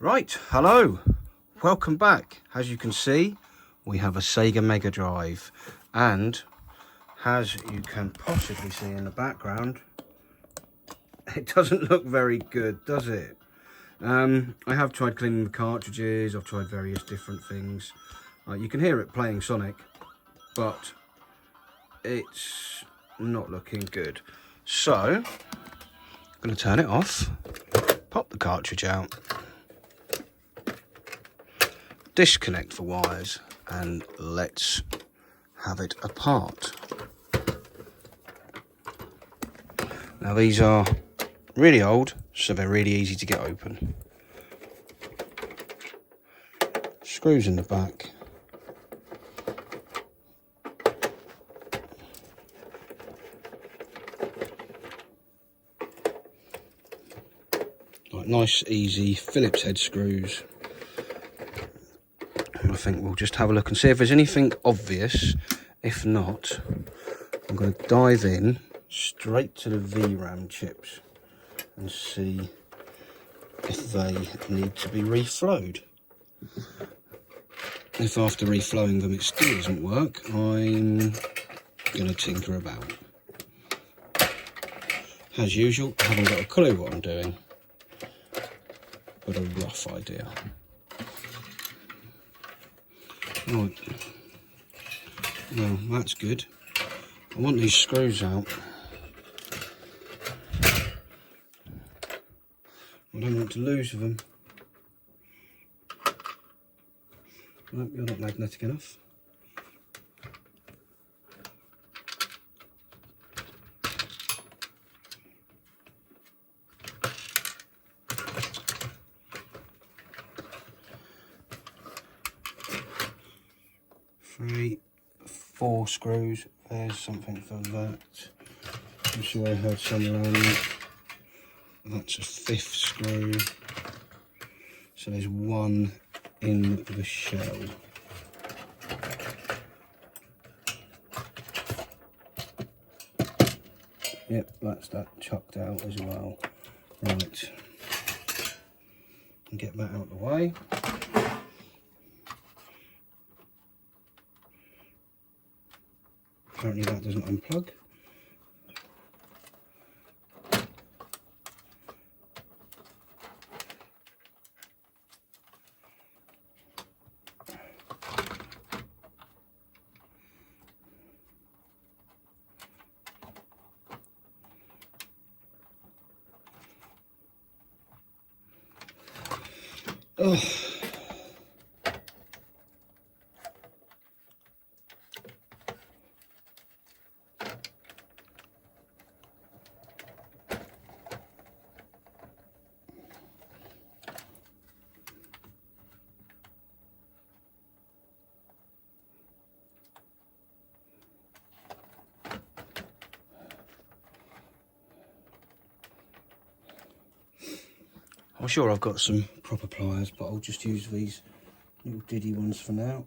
Right, hello, welcome back. As you can see, we have a Sega Megadrive, and as you can possibly see in the background, it doesn't look very good, does it? I have tried cleaning the cartridges, I've tried various different things. You can hear it playing Sonic, but it's not looking good. So, I'm going to turn it off, pop the cartridge out, disconnect the wires, and let's have it apart. Now these are really old, so they're really easy to get open. Screws in the back. Like nice, easy Phillips head screws. I think we'll just have a look and see if there's anything obvious. If not, I'm going to dive in straight to the VRAM chips and see if they need to be reflowed. If after reflowing them it still doesn't work, I'm going to tinker about. As usual, I haven't got a clue what I'm doing, but a rough idea. Right, well that's good. I want these screws out. I don't want to lose them. No, you're not magnetic enough. Three, 4 screws. There's something for that. I'm sure I heard some around. That's a 5th screw. So there's 1 in the shell. Yep, that's that chucked out as well. Right. And get that out of the way. Apparently that doesn't unplug. Oh. I'm sure I've got some proper pliers, but I'll just use these little diddy ones for now.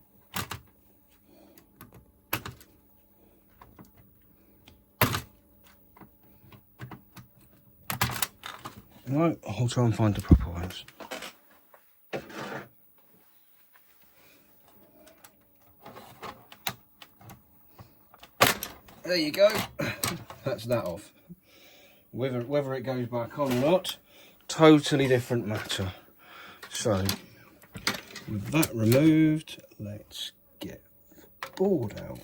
Right, I'll try and find the proper ones. There you go. That's that off. Whether it goes back on or not, totally different matter. So, with that removed, let's get the board out.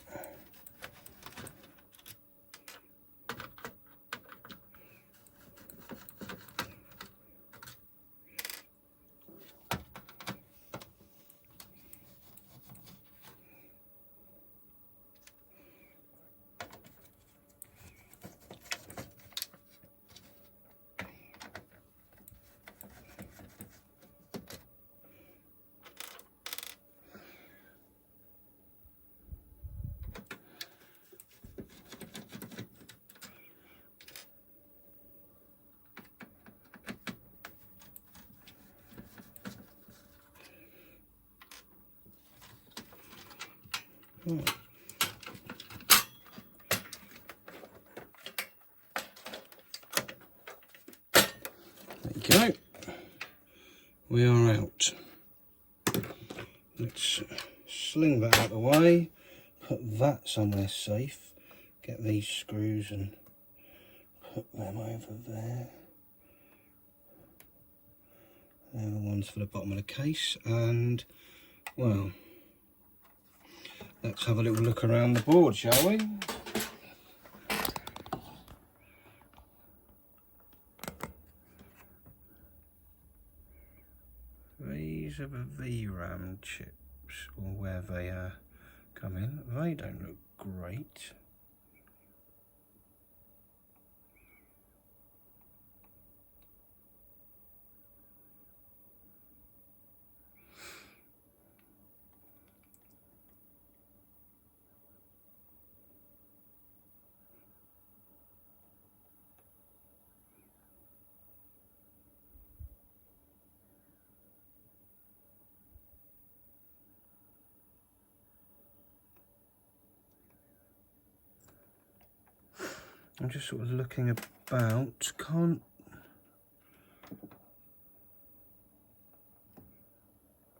There you go. we are out. Let's sling that out of the way, put that somewhere safe, get these screws and put them over there. They're the ones for the bottom of the case, and well, let's have a little look around the board, shall we? These are the VRAM chips, or where they come in. They don't look great. I'm just sort of looking about, can't...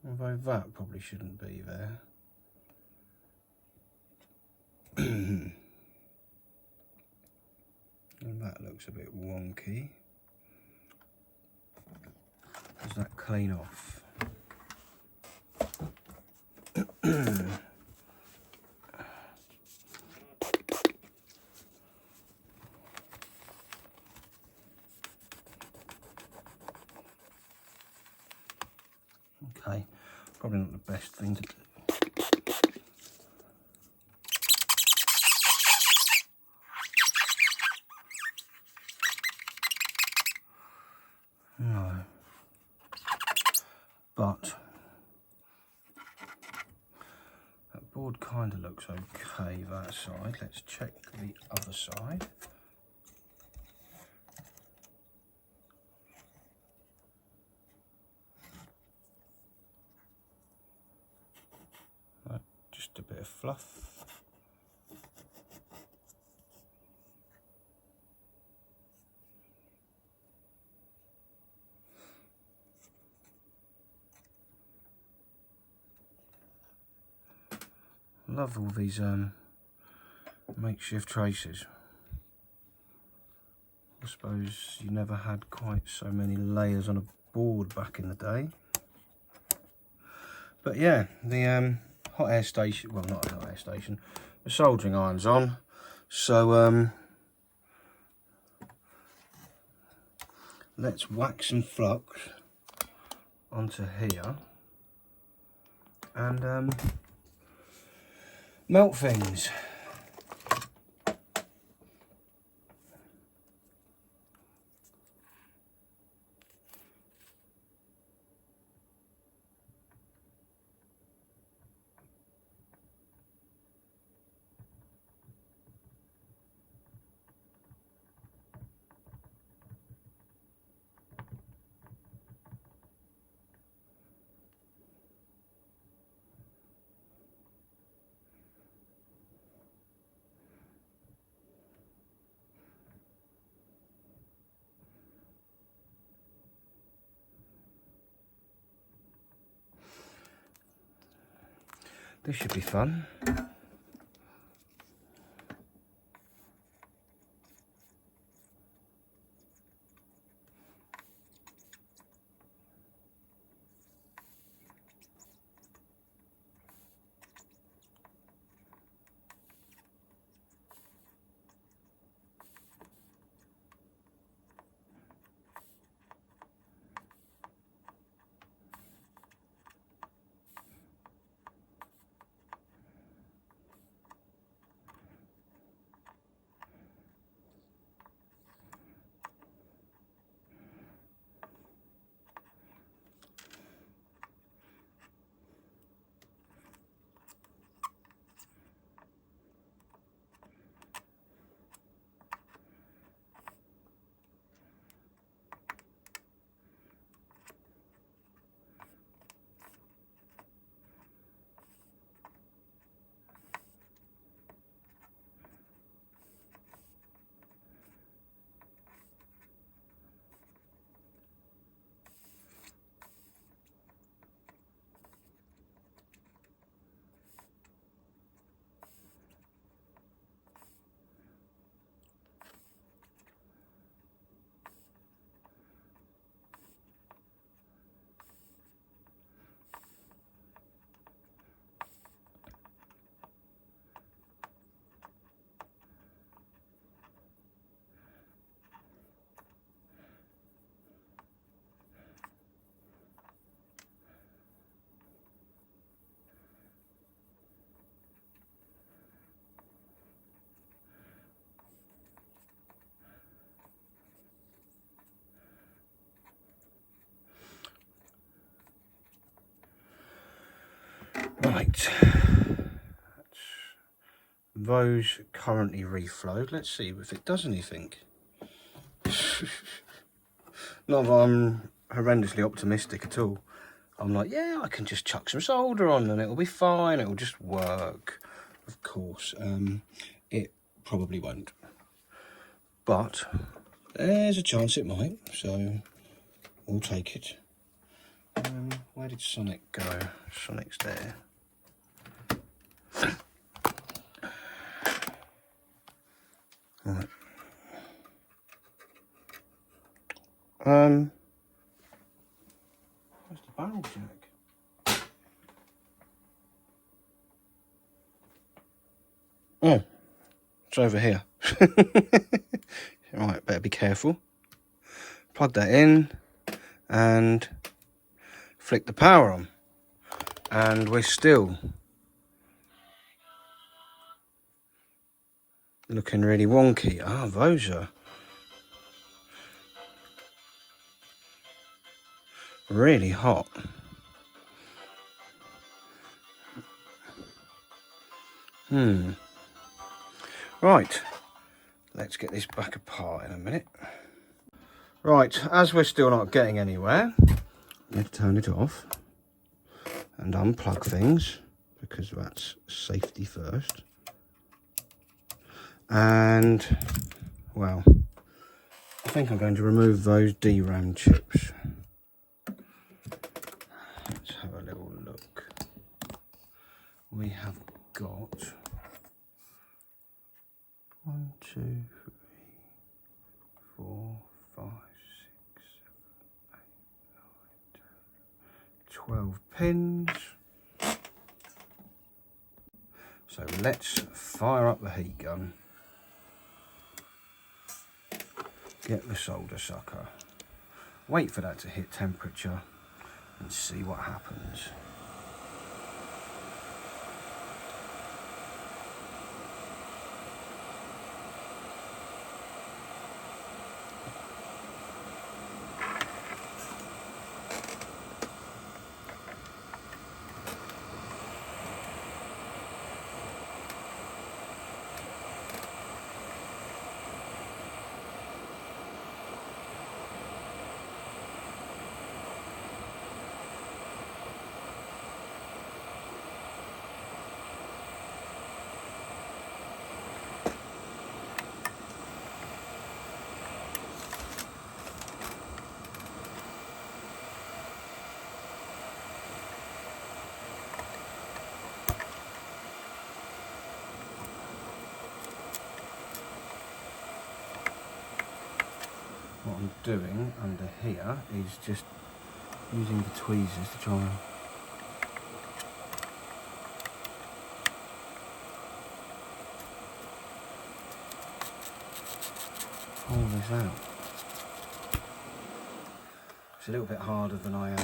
Although that probably shouldn't be there. And that looks a bit wonky. Does that clean off? Okay, probably not the best thing to do. No. But that board kind of looks okay, that side. Let's check the other side. Just a bit of fluff. Love all these makeshift traces. I suppose you never had quite so many layers on a board back in the day. But yeah, the hot air station, well, not a hot air station, the soldering iron's on. So let's wax some flux onto here and melt things. This should be fun. Right, those currently reflowed. Let's see if it does anything. Not that I'm horrendously optimistic at all. I'm like, yeah, I can just chuck some solder on and it'll be fine, it'll just work. Of course, it probably won't. But there's a chance it might, so we'll take it. Where did Sonic go? Sonic's there. Right. Where's the barrel jack? Oh, it's over here. Right, better be careful. Plug that in and flick the power on. And we're still looking really wonky. Ah, those are really hot. Right, let's get this back apart in a minute. Right, as we're still not getting anywhere, let's turn it off and unplug things, because that's safety first. And, well, I think I'm going to remove those DRAM chips. Let's have a little look. We have got 1, 2, 3, 4, 5, 6, 7, 8, 9, 10, 12 pins. So let's fire up the heat gun. Get the solder sucker. Wait for that to hit temperature and see what happens. What I'm doing under here is just using the tweezers to try and pull this out. It's a little bit harder than I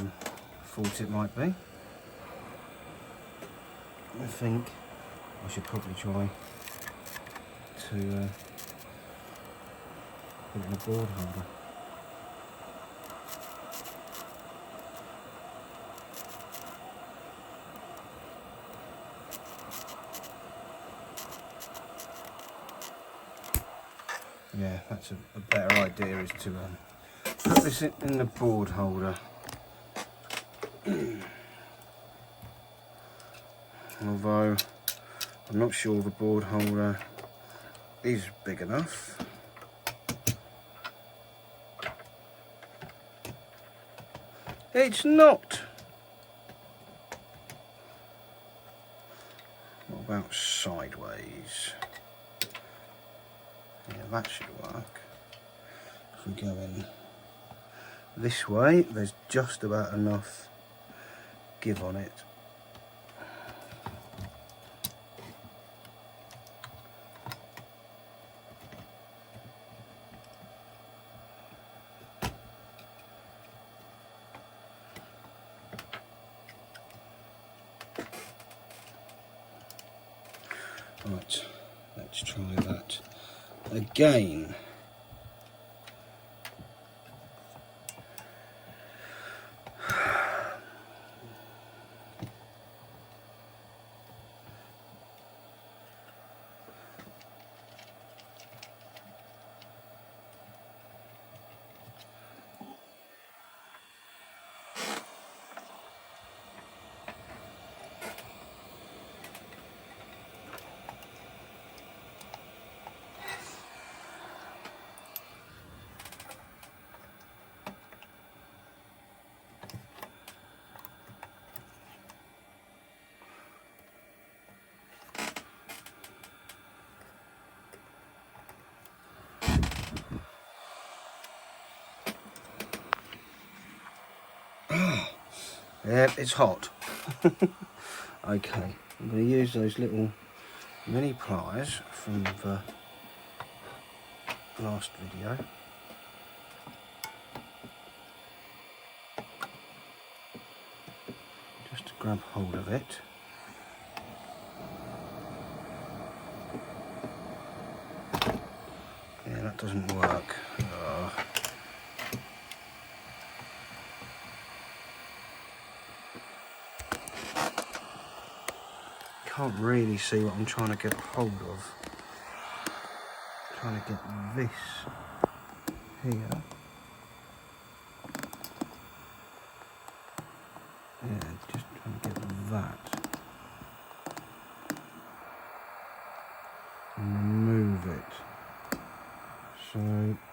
thought it might be. I think I should probably try to put it in a board holder. Yeah, that's a better idea, is to put this in the board holder. Although I'm not sure the board holder is big enough. It's not. What about sideways? Yeah, that should work. If we go in this way, there's just about enough give on it. Right, let's try that again. Yeah, it's hot. Okay, I'm going to use those little mini pliers from the last video. Just to grab hold of it. Yeah, that doesn't work. Can't really see what I'm trying to get hold of. Trying to get this here. Yeah, just trying to get that. And remove it. So,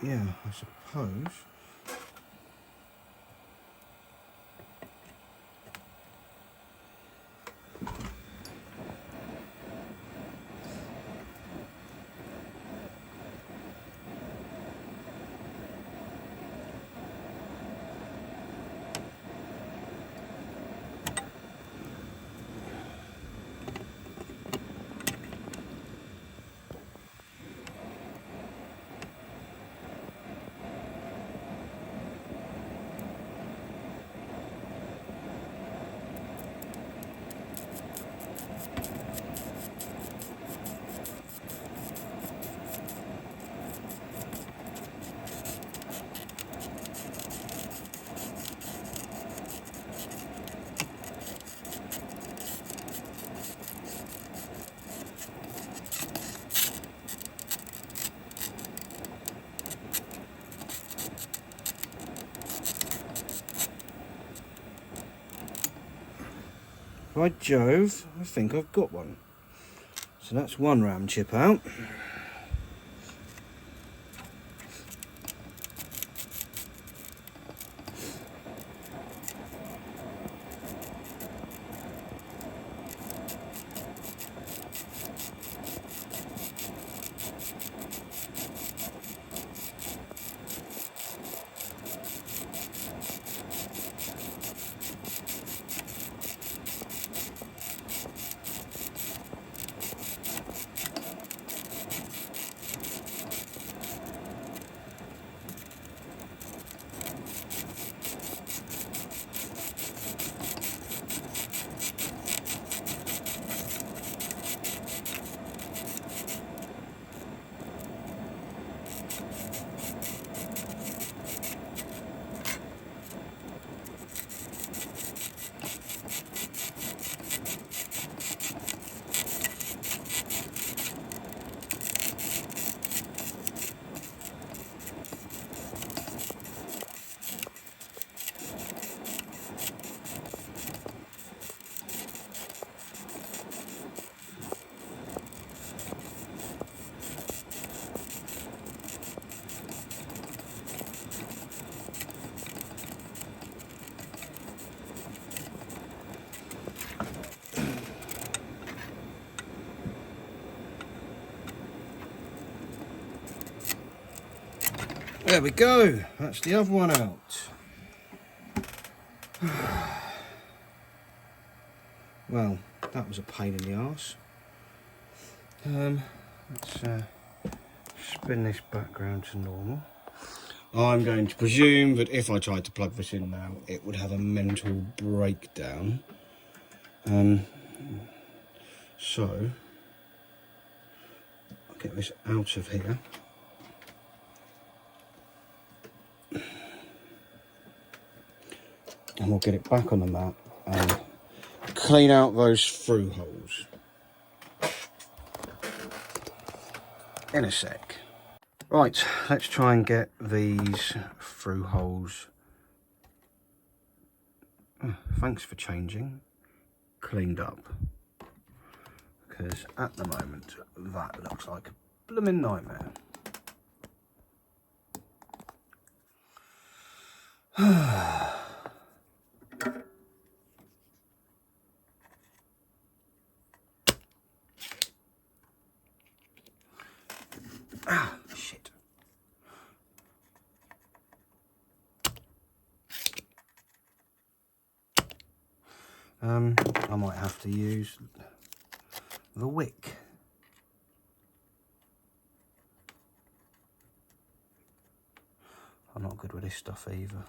yeah, I suppose. By Jove, I think I've got one. So that's one RAM chip out. There we go, that's the other one out. Well, that was a pain in the arse. Let's spin this back round to normal. I'm going to presume that if I tried to plug this in now, it would have a mental breakdown. So, I'll get this out of here. And we'll get it back on the mat and clean out those through holes in a sec. Right, let's try and get these through holes, thanks for changing, cleaned up. Because at the moment, that looks like a blooming nightmare. Ah, shit. I might have to use the wick. I'm not good with this stuff either.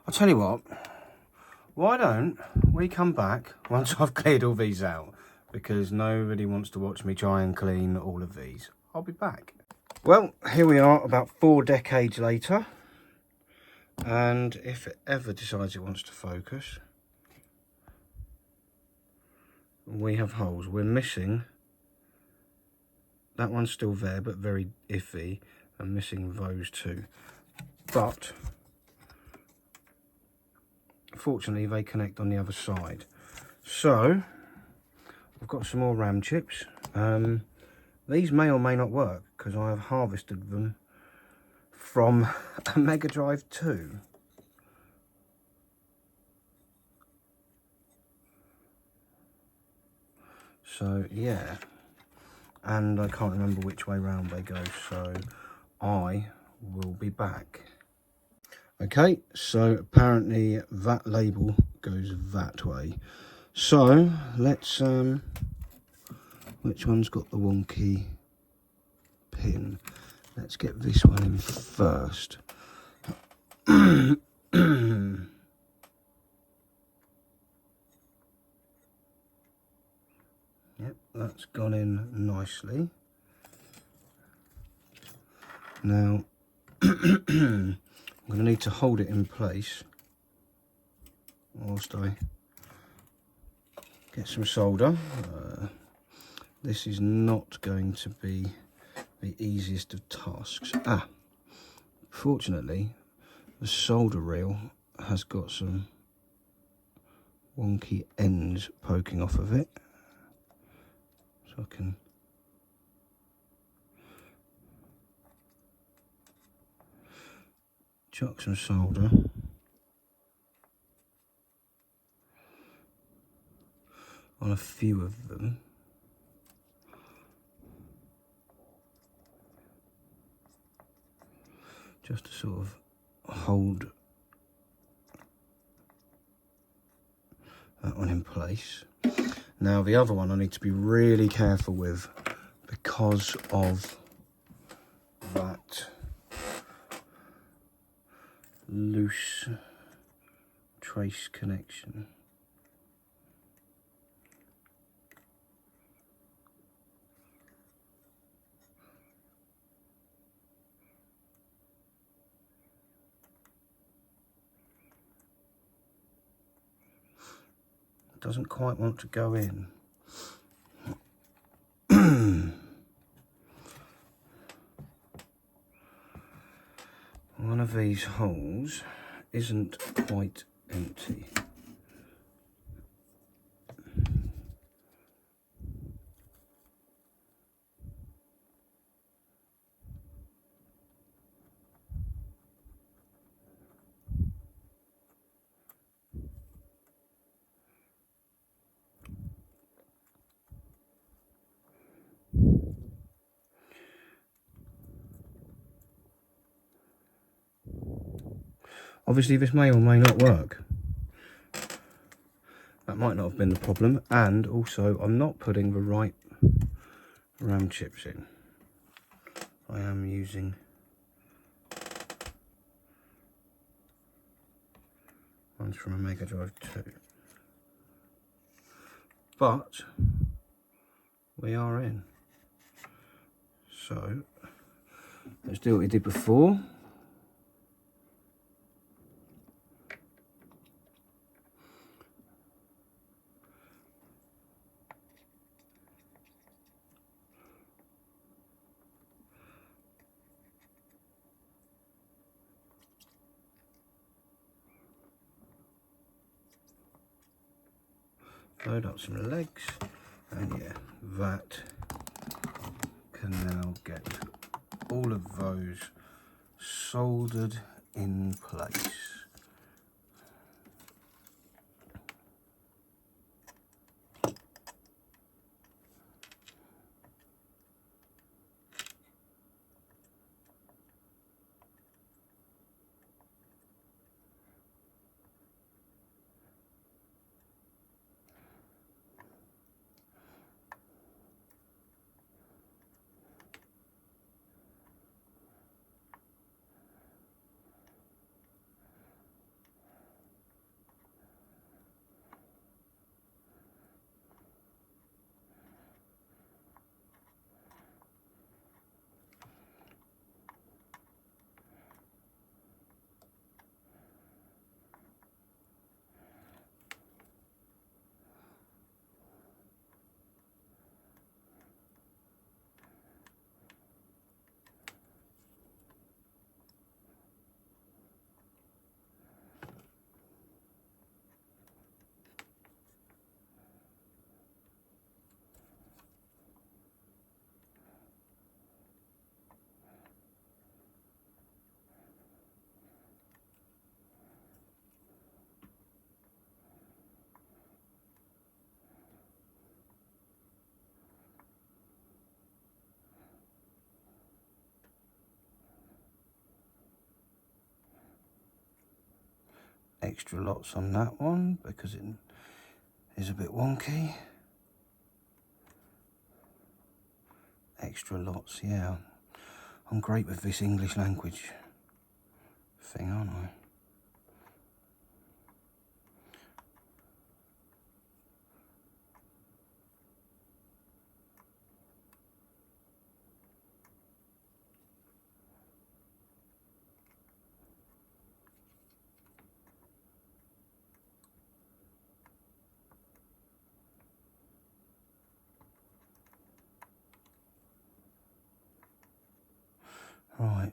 I'll tell you what, why don't we come back once I've cleared all these out, because nobody wants to watch me try and clean all of these. I'll be back. Well, here we are about 4 decades later, and if it ever decides it wants to focus, we have holes. We're missing, that one's still there but very iffy, and missing those two, but fortunately they connect on the other side. So I've got some more RAM chips. These may or may not work because I have harvested them from a Megadrive II. So yeah, and I can't remember which way round they go, so I will be back. Okay, so apparently that label goes that way. So let's which one's got the wonky pin? Let's get this one in first. Yep, that's gone in nicely. Now I'm going to need to hold it in place whilst I get some solder. This is not going to be the easiest of tasks. Fortunately the solder reel has got some wonky ends poking off of it, so I can chuck some solder on a few of them. Just to sort of hold that one in place. Now the other one I need to be really careful with because of that loose trace connection. It doesn't quite want to go in. One of these holes isn't quite empty. Obviously this may or may not work. That might not have been the problem, and also I'm not putting the right RAM chips in. I am using ones from a Megadrive II. But we are in. So let's do what we did before. Load up some legs, and yeah, that can now get all of those soldered in place. Extra lots on that one because it is a bit wonky. Extra lots, yeah. I'm great with this English language thing, aren't I? Right,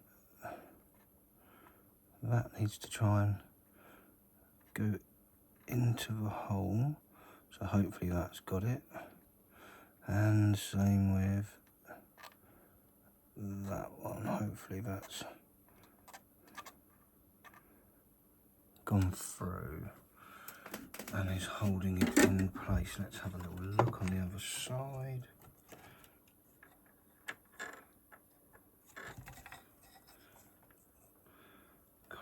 that needs to try and go into the hole, so hopefully that's got it, and same with that one, hopefully that's gone through and is holding it in place. Let's have a little look on the other side.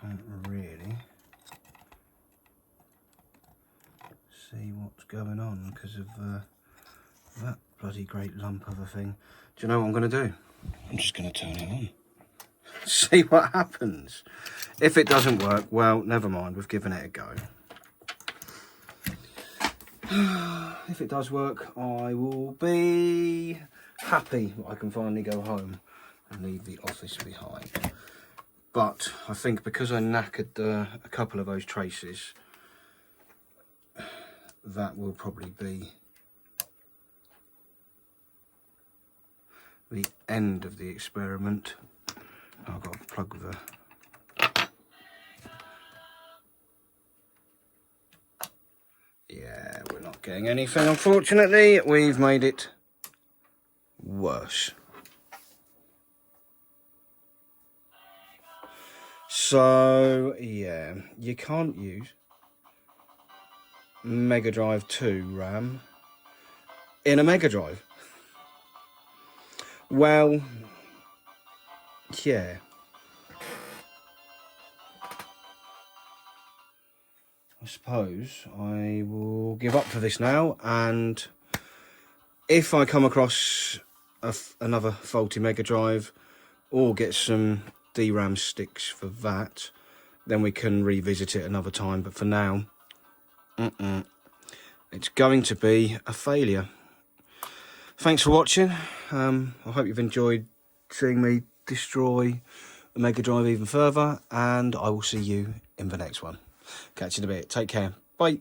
Can't really see what's going on because of that bloody great lump of a thing. Do you know what I'm going to do? I'm just going to turn it on. See what happens. If it doesn't work, well, never mind, we've given it a go. If it does work, I will be happy that I can finally go home and leave the office behind. But I think because I knackered a couple of those traces, that will probably be the end of the experiment. I've got to plug the... Yeah, we're not getting anything, unfortunately. We've made it worse. So, yeah, you can't use Megadrive II RAM in a Megadrive. Well, yeah. I suppose I will give up for this now, and if I come across another faulty Megadrive or get some DRAM sticks for that, then we can revisit it another time. But for now, it's going to be a failure. Thanks for watching. I hope you've enjoyed seeing me destroy the Megadrive even further, and I will see you in the next one. Catch you in a bit. Take care. Bye.